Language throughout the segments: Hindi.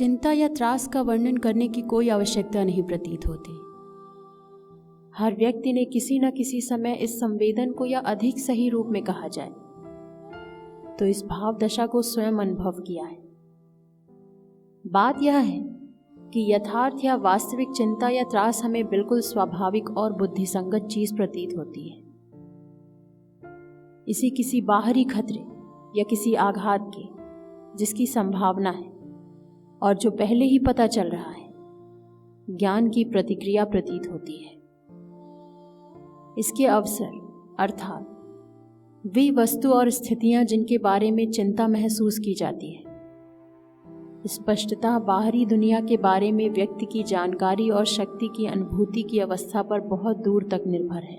चिंता या त्रास का वर्णन करने की कोई आवश्यकता नहीं प्रतीत होती। हर व्यक्ति ने किसी न किसी समय इस संवेदन को या अधिक सही रूप में कहा जाए तो इस भाव दशा को स्वयं अनुभव किया है। बात यह है कि यथार्थ या वास्तविक चिंता या त्रास हमें बिल्कुल स्वाभाविक और बुद्धिसंगत चीज प्रतीत होती है। इसी किसी बाहरी खतरे या किसी आघात के जिसकी संभावना है और जो पहले ही पता चल रहा है, ज्ञान की प्रतिक्रिया प्रतीत होती है। इसके अवसर अर्थात वे वस्तु और स्थितियां जिनके बारे में चिंता महसूस की जाती है, स्पष्टतः बाहरी दुनिया के बारे में व्यक्ति की जानकारी और शक्ति की अनुभूति की अवस्था पर बहुत दूर तक निर्भर है।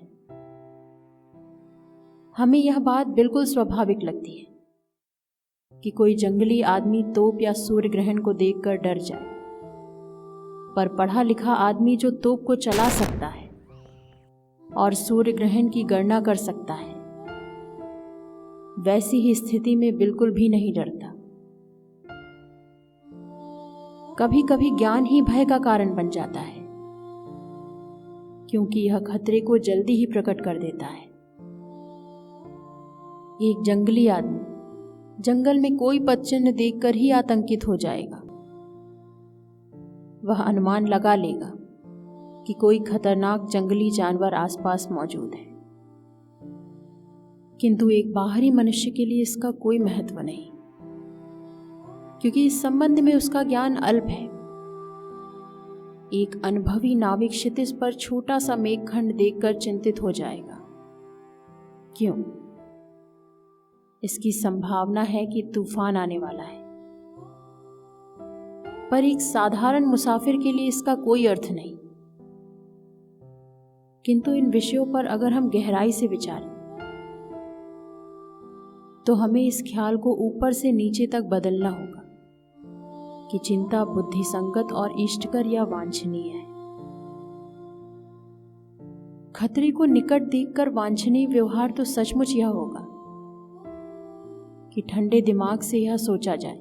हमें यह बात बिल्कुल स्वाभाविक लगती है कि कोई जंगली आदमी तोप या सूर्य ग्रहण को देखकर डर जाए, पर पढ़ा लिखा आदमी जो तोप को चला सकता है और सूर्य ग्रहण की गणना कर सकता है, वैसी ही स्थिति में बिल्कुल भी नहीं डरता। कभी कभी ज्ञान ही भय का कारण बन जाता है, क्योंकि यह खतरे को जल्दी ही प्रकट कर देता है। एक जंगली आदमी जंगल में कोई पदचिह्न देखकर ही आतंकित हो जाएगा। वह अनुमान लगा लेगा कि कोई खतरनाक जंगली जानवर आसपास मौजूद है, किंतु एक बाहरी मनुष्य के लिए इसका कोई महत्व नहीं, क्योंकि इस संबंध में उसका ज्ञान अल्प है। एक अनुभवी नाविक क्षितिज पर छोटा सा मेघखंड देखकर चिंतित हो जाएगा। क्यों? इसकी संभावना है कि तूफान आने वाला है, पर एक साधारण मुसाफिर के लिए इसका कोई अर्थ नहीं। किंतु इन विषयों पर अगर हम गहराई से विचारें तो हमें इस ख्याल को ऊपर से नीचे तक बदलना होगा कि चिंता बुद्धिसंगत और इष्टकर या वांछनीय है। खतरे को निकट देखकर वांछनीय व्यवहार तो सचमुच यह होगा कि ठंडे दिमाग से यह सोचा जाए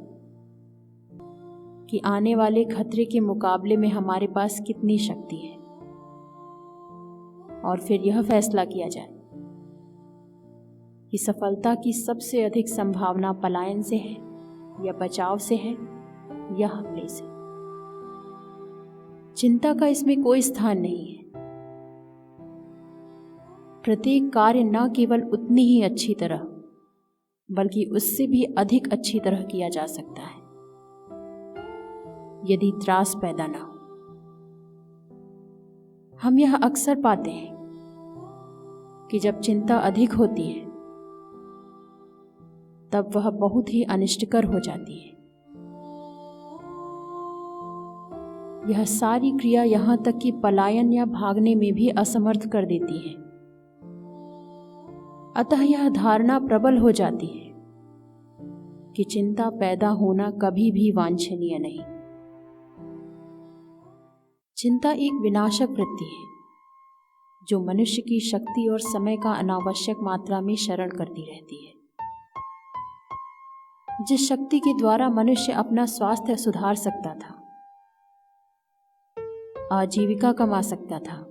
कि आने वाले खतरे के मुकाबले में हमारे पास कितनी शक्ति है, और फिर यह फैसला किया जाए कि सफलता की सबसे अधिक संभावना पलायन से है या बचाव से है या हमले से। चिंता का इसमें कोई स्थान नहीं है। प्रत्येक कार्य न केवल उतनी ही अच्छी तरह बल्कि उससे भी अधिक अच्छी तरह किया जा सकता है यदि त्रास पैदा ना हो। हम यह अक्सर पाते हैं कि जब चिंता अधिक होती है तब वह बहुत ही अनिष्टकर हो जाती है। यह सारी क्रिया यहां तक कि पलायन या भागने में भी असमर्थ कर देती है। अतः यह धारणा प्रबल हो जाती है कि चिंता पैदा होना कभी भी वांछनीय नहीं। चिंता एक विनाशक वृत्ति है जो मनुष्य की शक्ति और समय का अनावश्यक मात्रा में शरण करती रहती है। जिस शक्ति के द्वारा मनुष्य अपना स्वास्थ्य सुधार सकता था, आजीविका कमा सकता था,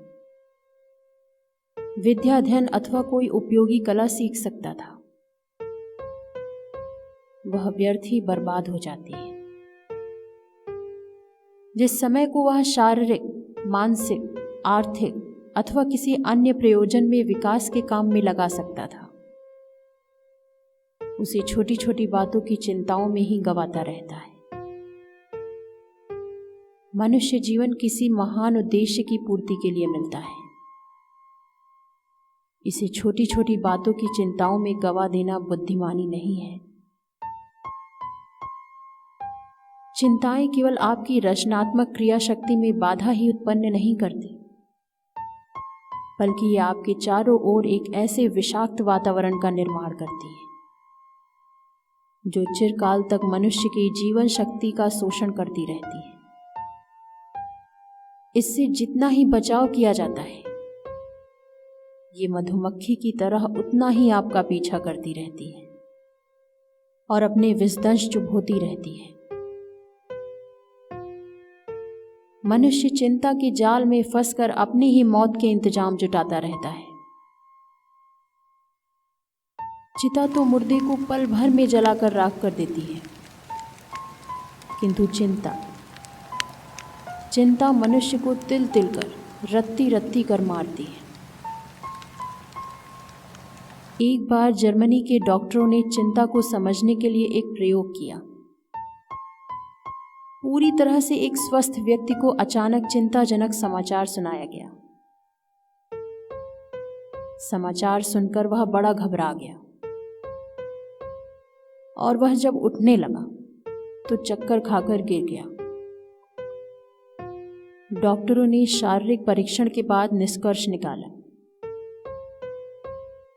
विद्या अध्ययन अथवा कोई उपयोगी कला सीख सकता था, वह व्यर्थ ही बर्बाद हो जाती है। जिस समय को वह शारीरिक, मानसिक, आर्थिक अथवा किसी अन्य प्रयोजन में विकास के काम में लगा सकता था, उसे छोटी छोटी बातों की चिंताओं में ही गंवाता रहता है। मनुष्य जीवन किसी महान उद्देश्य की पूर्ति के लिए मिलता है। इसे छोटी छोटी बातों की चिंताओं में गवा देना बुद्धिमानी नहीं है। चिंताएं केवल आपकी रचनात्मक क्रिया शक्ति में बाधा ही उत्पन्न नहीं करती, बल्कि ये आपके चारों ओर एक ऐसे विषाक्त वातावरण का निर्माण करती है जो चिरकाल तक मनुष्य की जीवन शक्ति का शोषण करती रहती है। इससे जितना ही बचाव किया जाता है, ये मधुमक्खी की तरह उतना ही आपका पीछा करती रहती है और अपने विषदंश चुभोती रहती है। मनुष्य चिंता के जाल में फंसकर अपनी ही मौत के इंतजाम जुटाता रहता है। चिता तो मुर्दे को पल भर में जलाकर राख कर देती है, किंतु चिंता मनुष्य को तिल तिल कर, रत्ती रत्ती कर मारती है। एक बार जर्मनी के डॉक्टरों ने चिंता को समझने के लिए एक प्रयोग किया। पूरी तरह से एक स्वस्थ व्यक्ति को अचानक चिंताजनक समाचार सुनाया गया। समाचार सुनकर वह बड़ा घबरा गया और वह जब उठने लगा तो चक्कर खाकर गिर गया। डॉक्टरों ने शारीरिक परीक्षण के बाद निष्कर्ष निकाला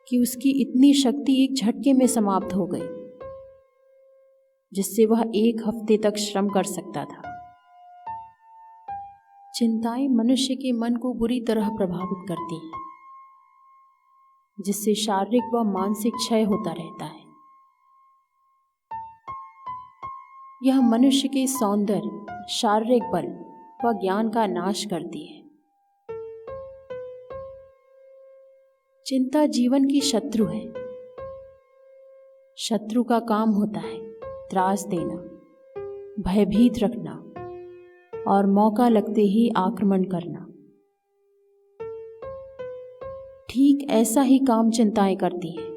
कि उसकी इतनी शक्ति एक झटके में समाप्त हो गई, जिससे वह 1 हफ्ते तक श्रम कर सकता था। चिंताएं मनुष्य के मन को बुरी तरह प्रभावित करती हैं, जिससे शारीरिक व मानसिक क्षय होता रहता है। यह मनुष्य के सौंदर्य, शारीरिक बल व ज्ञान का नाश करती है। चिंता जीवन की शत्रु है। शत्रु का काम होता है त्रास देना, भयभीत रखना और मौका लगते ही आक्रमण करना। ठीक ऐसा ही काम चिंताएं करती हैं।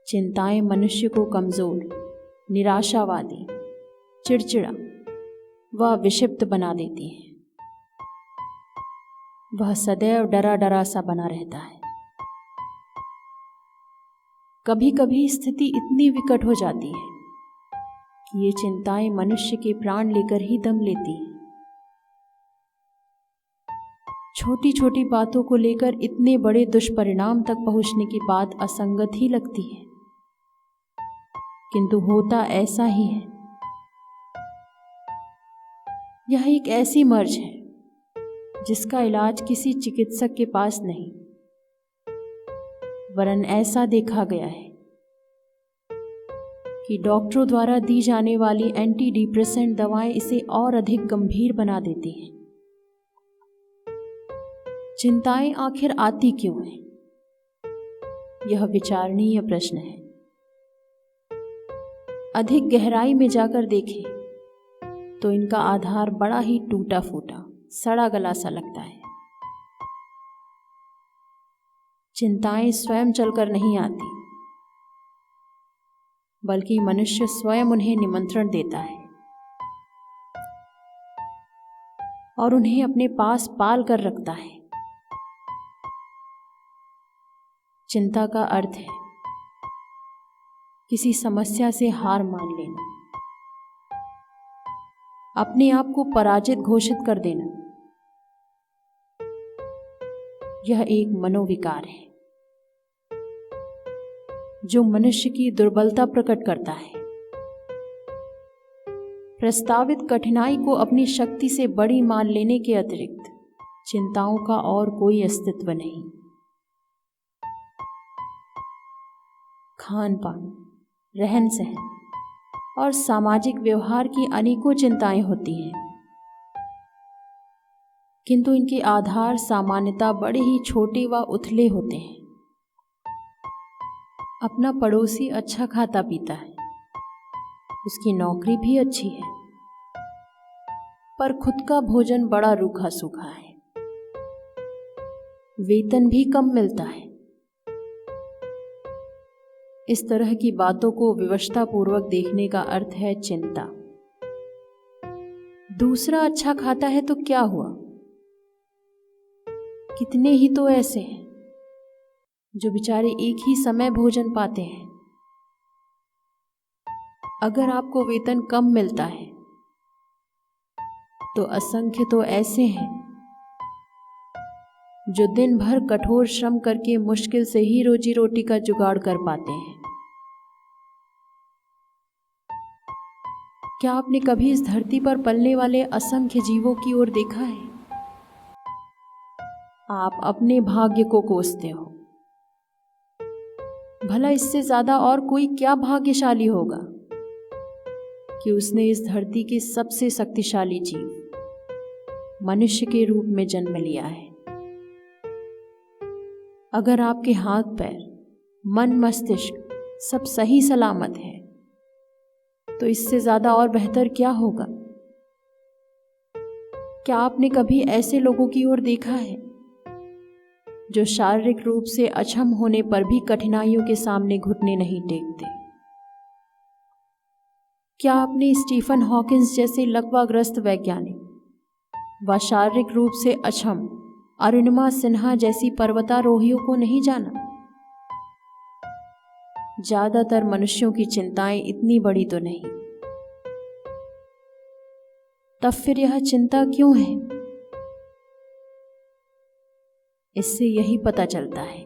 चिंताएं मनुष्य को कमजोर, निराशावादी, चिड़चिड़ा व विक्षिप्त बना देती हैं। वह सदैव डरा डरा सा बना रहता है। कभी कभी स्थिति इतनी विकट हो जाती है कि ये चिंताएं मनुष्य के प्राण लेकर ही दम लेती हैं। छोटी छोटी बातों को लेकर इतने बड़े दुष्परिणाम तक पहुंचने की बात असंगत ही लगती है, किंतु होता ऐसा ही है। यह एक ऐसी मर्ज है जिसका इलाज किसी चिकित्सक के पास नहीं, वरन ऐसा देखा गया है कि डॉक्टरों द्वारा दी जाने वाली एंटी डिप्रेसेंट दवाएं इसे और अधिक गंभीर बना देती हैं। चिंताएं आखिर आती क्यों हैं? यह विचारणीय प्रश्न है। अधिक गहराई में जाकर देखें तो इनका आधार बड़ा ही टूटा फूटा, सड़ा गला सा लगता है। चिंताएं स्वयं चलकर नहीं आती, बल्कि मनुष्य स्वयं उन्हें निमंत्रण देता है और उन्हें अपने पास पाल कर रखता है। चिंता का अर्थ है किसी समस्या से हार मान लेना, अपने आप को पराजित घोषित कर देना। यह एक मनोविकार है जो मनुष्य की दुर्बलता प्रकट करता है। प्रस्तावित कठिनाई को अपनी शक्ति से बड़ी मान लेने के अतिरिक्त चिंताओं का और कोई अस्तित्व नहीं। खान पान, रहन सहन और सामाजिक व्यवहार की अनेकों चिंताएं होती हैं, किंतु इनके आधार सामान्यतः बड़े ही छोटे व उथले होते हैं। अपना पड़ोसी अच्छा खाता पीता है, उसकी नौकरी भी अच्छी है, पर खुद का भोजन बड़ा रूखा सूखा है, वेतन भी कम मिलता है। इस तरह की बातों को विवशतापूर्वक देखने का अर्थ है चिंता। दूसरा अच्छा खाता है तो क्या हुआ? कितने ही तो ऐसे हैं जो बेचारे एक ही समय भोजन पाते हैं। अगर आपको वेतन कम मिलता है तो असंख्य तो ऐसे हैं जो दिन भर कठोर श्रम करके मुश्किल से ही रोजी रोटी का जुगाड़ कर पाते हैं। क्या आपने कभी इस धरती पर पलने वाले असंख्य जीवों की ओर देखा है? आप अपने भाग्य को कोसते हो। भला इससे ज्यादा और कोई क्या भाग्यशाली होगा कि उसने इस धरती के सबसे शक्तिशाली जीव मनुष्य के रूप में जन्म लिया है। अगर आपके हाथ पैर, मन, मस्तिष्क सब सही सलामत है तो इससे ज्यादा और बेहतर क्या होगा? क्या आपने कभी ऐसे लोगों की ओर देखा है जो शारीरिक रूप से अक्षम होने पर भी कठिनाइयों के सामने घुटने नहीं टेकते? क्या आपने स्टीफन हॉकिंस जैसे लकवाग्रस्त वैज्ञानिक व शारीरिक रूप से अक्षम अरुणिमा सिन्हा जैसी पर्वतारोहियों को नहीं जाना? ज्यादातर मनुष्यों की चिंताएं इतनी बड़ी तो नहीं, तब फिर यह चिंता क्यों है? इससे यही पता चलता है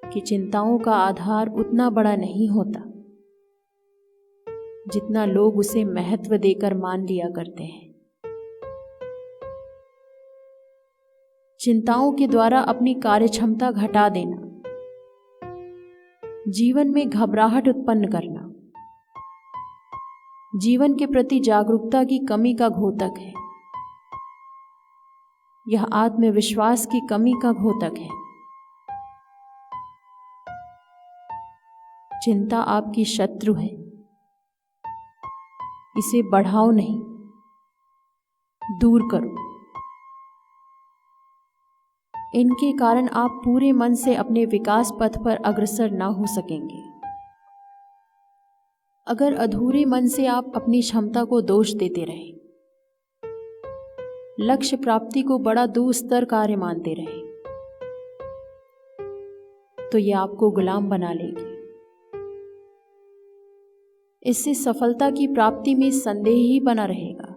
कि चिंताओं का आधार उतना बड़ा नहीं होता जितना लोग उसे महत्व देकर मान लिया करते हैं। चिंताओं के द्वारा अपनी कार्यक्षमता घटा देना, जीवन में घबराहट उत्पन्न करना, जीवन के प्रति जागरूकता की कमी का घोतक है। यह आत्मविश्वास की कमी का घोतक है। चिंता आपकी शत्रु है, इसे बढ़ाओ नहीं, दूर करो। इनके कारण आप पूरे मन से अपने विकास पथ पर अग्रसर ना हो सकेंगे। अगर अधूरे मन से आप अपनी क्षमता को दोष देते रहे, लक्ष्य प्राप्ति को बड़ा दुस्तर कार्य मानते रहे, तो यह आपको गुलाम बना लेगी। इससे सफलता की प्राप्ति में संदेह ही बना रहेगा।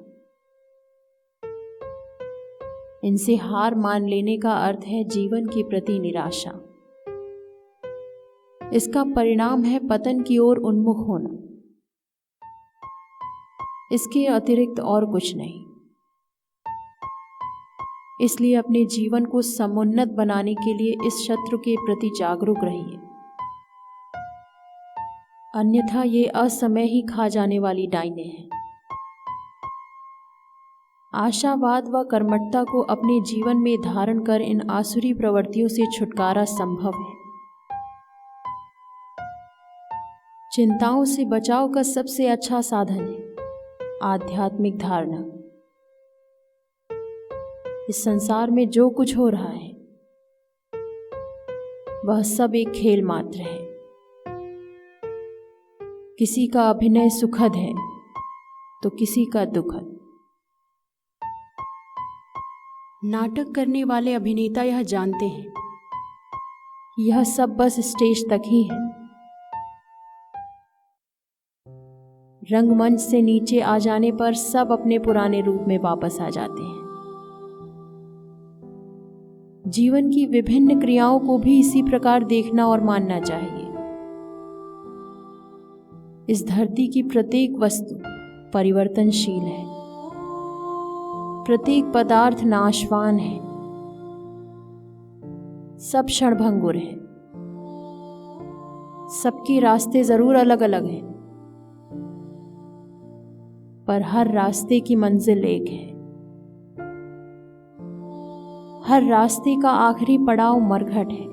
इनसे हार मान लेने का अर्थ है जीवन के प्रति निराशा। इसका परिणाम है पतन की ओर उन्मुख होना। इसके अतिरिक्त और कुछ नहीं। इसलिए अपने जीवन को समुन्नत बनाने के लिए इस शत्रु के प्रति जागरूक रहिए, अन्यथा ये असमय ही खा जाने वाली डाइने हैं। आशावाद व कर्मठता को अपने जीवन में धारण कर इन आसुरी प्रवृत्तियों से छुटकारा संभव है। चिंताओं से बचाव का सबसे अच्छा साधन है आध्यात्मिक धारणा। इस संसार में जो कुछ हो रहा है वह सब एक खेल मात्र है। किसी का अभिनय सुखद है तो किसी का दुखद। नाटक करने वाले अभिनेता यह जानते हैं, यह सब बस स्टेज तक ही है। रंगमंच से नीचे आ जाने पर सब अपने पुराने रूप में वापस आ जाते हैं। जीवन की विभिन्न क्रियाओं को भी इसी प्रकार देखना और मानना चाहिए। इस धरती की प्रत्येक वस्तु परिवर्तनशील है, प्रत्येक पदार्थ नाशवान है, सब क्षणभंगुर है। सबके रास्ते जरूर अलग अलग हैं, पर हर रास्ते की मंजिल एक है। हर रास्ते का आखिरी पड़ाव मरघट है।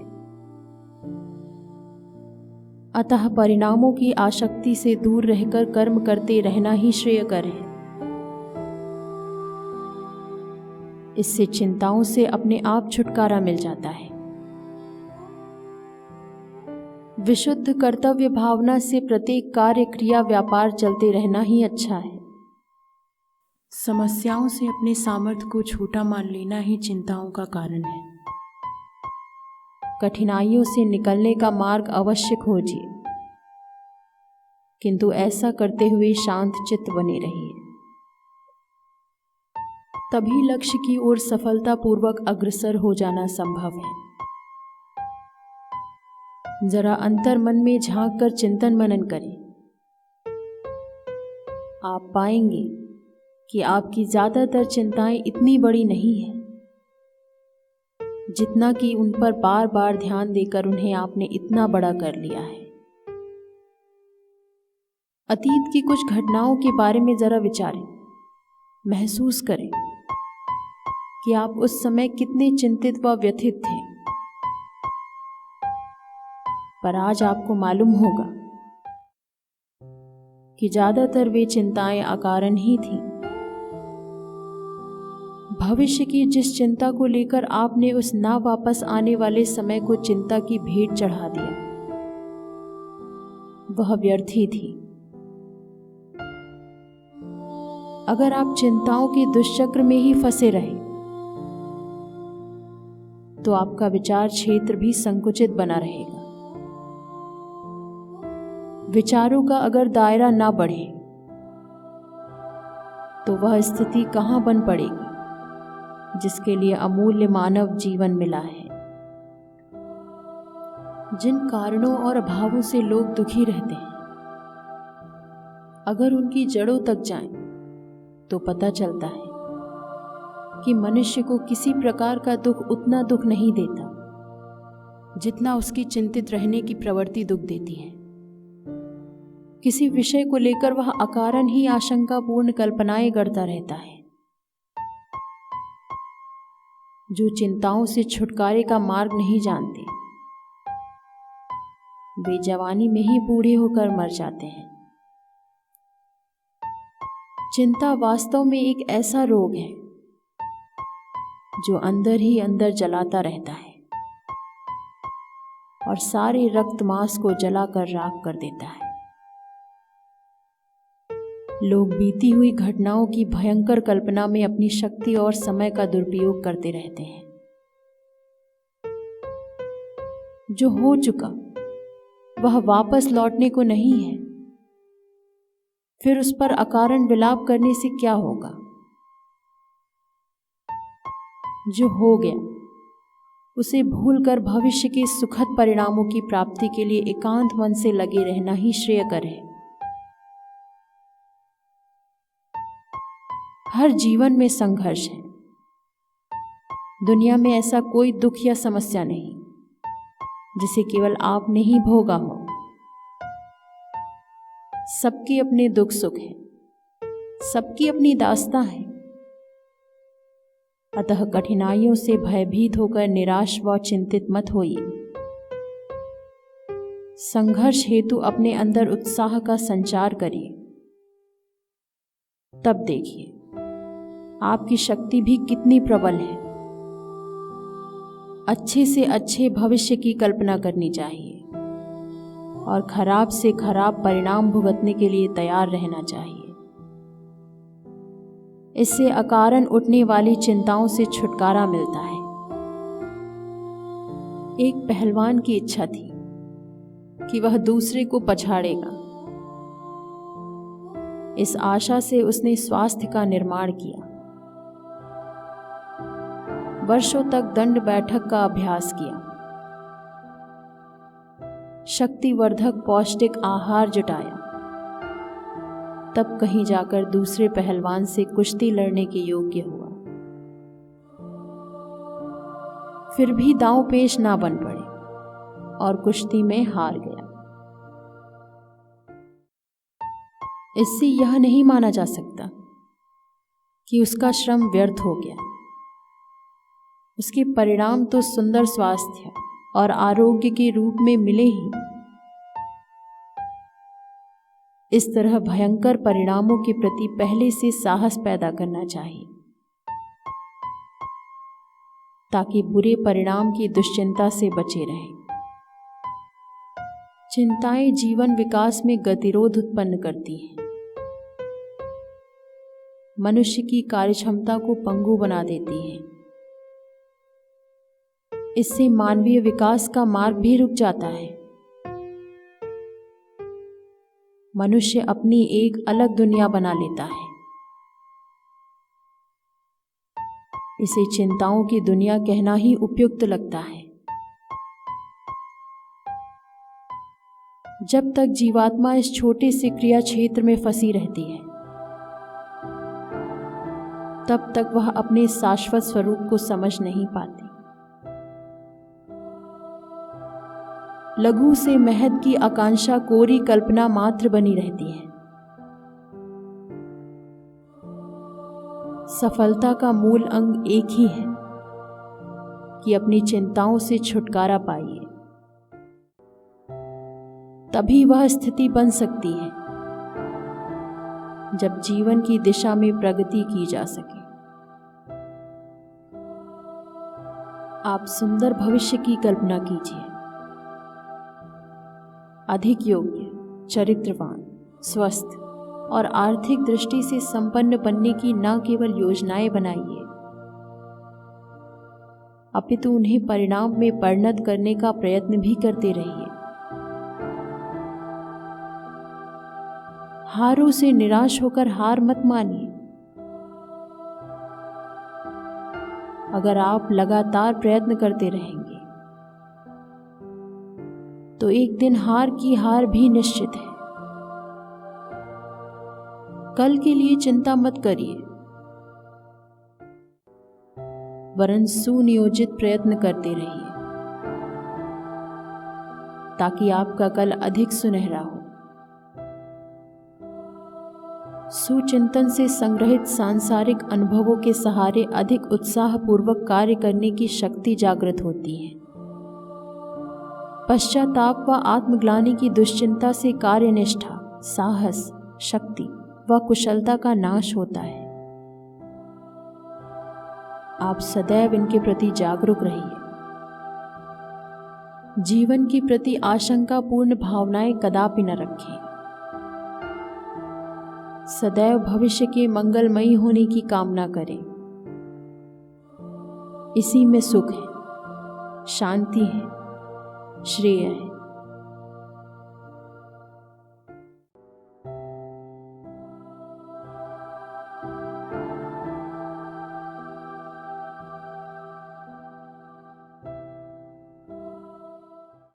अतः परिणामों की आसक्ति से दूर रहकर कर्म करते रहना ही श्रेयकर है। इससे चिंताओं से अपने आप छुटकारा मिल जाता है। विशुद्ध कर्तव्य भावना से प्रत्येक कार्य, क्रिया, व्यापार चलते रहना ही अच्छा है। समस्याओं से अपने सामर्थ्य को छोटा मान लेना ही चिंताओं का कारण है। कठिनाइयों से निकलने का मार्ग अवश्य खोजिए, किंतु ऐसा करते हुए शांत चित्त बने रहिए। तभी लक्ष्य की ओर सफलतापूर्वक अग्रसर हो जाना संभव है। जरा अंतर मन में झांक कर चिंतन मनन करें। आप पाएंगे कि आपकी ज्यादातर चिंताएं इतनी बड़ी नहीं हैं, जितना कि उन पर बार बार ध्यान देकर उन्हें आपने इतना बड़ा कर लिया है। अतीत की कुछ घटनाओं के बारे में जरा विचारें, महसूस करें कि आप उस समय कितने चिंतित व व्यथित थे। पर आज आपको मालूम होगा कि ज्यादातर वे चिंताएं अकारण ही थीं। भविष्य की जिस चिंता को लेकर आपने उस ना वापस आने वाले समय को चिंता की भेंट चढ़ा दिया, वह व्यर्थ ही थी। अगर आप चिंताओं के दुष्चक्र में ही फंसे रहे तो आपका विचार क्षेत्र भी संकुचित बना रहेगा। विचारों का अगर दायरा ना बढ़े तो वह स्थिति कहां बन पड़ेगी जिसके लिए अमूल्य मानव जीवन मिला है। जिन कारणों और अभावों से लोग दुखी रहते हैं, अगर उनकी जड़ों तक जाएं तो पता चलता है कि मनुष्य को किसी प्रकार का दुख उतना दुख नहीं देता जितना उसकी चिंतित रहने की प्रवृत्ति दुख देती है। किसी विषय को लेकर वह अकारण ही आशंकापूर्ण कल्पनाएं करता रहता है। जो चिंताओं से छुटकारे का मार्ग नहीं जानते, वे जवानी में ही बूढ़े होकर मर जाते हैं। चिंता वास्तव में एक ऐसा रोग है जो अंदर ही अंदर जलाता रहता है और सारे रक्त मांस को जलाकर राख कर देता है। लोग बीती हुई घटनाओं की भयंकर कल्पना में अपनी शक्ति और समय का दुरुपयोग करते रहते हैं। जो हो चुका वह वापस लौटने को नहीं है, फिर उस पर अकारण विलाप करने से क्या होगा। जो हो गया उसे भूलकर भविष्य के सुखद परिणामों की प्राप्ति के लिए एकांत मन से लगे रहना ही श्रेयकर है। हर जीवन में संघर्ष है। दुनिया में ऐसा कोई दुख या समस्या नहीं जिसे केवल आपने ही भोगा हो। सबके अपने दुख सुख हैं, सबकी अपनी दास्तां है। अतः कठिनाइयों से भयभीत होकर निराश व चिंतित मत होइए। संघर्ष हेतु अपने अंदर उत्साह का संचार करिए। तब देखिए आपकी शक्ति भी कितनी प्रबल है। अच्छे से अच्छे भविष्य की कल्पना करनी चाहिए और खराब से खराब परिणाम भुगतने के लिए तैयार रहना चाहिए। इससे अकारण उठने वाली चिंताओं से छुटकारा मिलता है। एक पहलवान की इच्छा थी कि वह दूसरे को पछाड़ेगा। इस आशा से उसने स्वास्थ्य का निर्माण किया। वर्षों तक दंड बैठक का अभ्यास किया, शक्तिवर्धक पौष्टिक आहार जुटाया, तब कहीं जाकर दूसरे पहलवान से कुश्ती लड़ने के योग्य हुआ। फिर भी दांव पेश ना बन पड़े और कुश्ती में हार गया। इससे यह नहीं माना जा सकता कि उसका श्रम व्यर्थ हो गया। उसके परिणाम तो सुंदर स्वास्थ्य और आरोग्य के रूप में मिले ही। इस तरह भयंकर परिणामों के प्रति पहले से साहस पैदा करना चाहिए ताकि बुरे परिणाम की दुश्चिंता से बचे रहें। चिंताएं जीवन विकास में गतिरोध उत्पन्न करती हैं, मनुष्य की कार्यक्षमता को पंगु बना देती हैं। इससे मानवीय विकास का मार्ग भी रुक जाता है। मनुष्य अपनी एक अलग दुनिया बना लेता है। इसे चिंताओं की दुनिया कहना ही उपयुक्त लगता है। जब तक जीवात्मा इस छोटे से क्रिया क्षेत्र में फंसी रहती है, तब तक वह अपने शाश्वत स्वरूप को समझ नहीं पाती। लघु से महत की आकांक्षा कोरी कल्पना मात्र बनी रहती है। सफलता का मूल अंग एक ही है कि अपनी चिंताओं से छुटकारा पाइए। तभी वह स्थिति बन सकती है जब जीवन की दिशा में प्रगति की जा सके। आप सुंदर भविष्य की कल्पना कीजिए। अधिक योग्य, चरित्रवान, स्वस्थ और आर्थिक दृष्टि से संपन्न बनने की न केवल योजनाएं बनाइए, अपितु उन्हें परिणाम में परिणत करने का प्रयत्न भी करते रहिए। हारों से निराश होकर हार मत मानिए। अगर आप लगातार प्रयत्न करते रहेंगे तो एक दिन हार की हार भी निश्चित है। कल के लिए चिंता मत करिए, वरन सुनियोजित प्रयत्न करते रहिए ताकि आपका कल अधिक सुनहरा हो। सुचिंतन से संग्रहित सांसारिक अनुभवों के सहारे अधिक उत्साहपूर्वक कार्य करने की शक्ति जागृत होती है। पश्चाताप व आत्मग्लानि की दुश्चिंता से कार्यनिष्ठा, साहस, शक्ति व कुशलता का नाश होता है। आप सदैव इनके प्रति जागरूक रहिए। जीवन के प्रति आशंकापूर्ण भावनाएं कदापि न रखें। सदैव भविष्य के मंगलमयी होने की कामना करें। इसी में सुख है, शांति है, श्रेय है।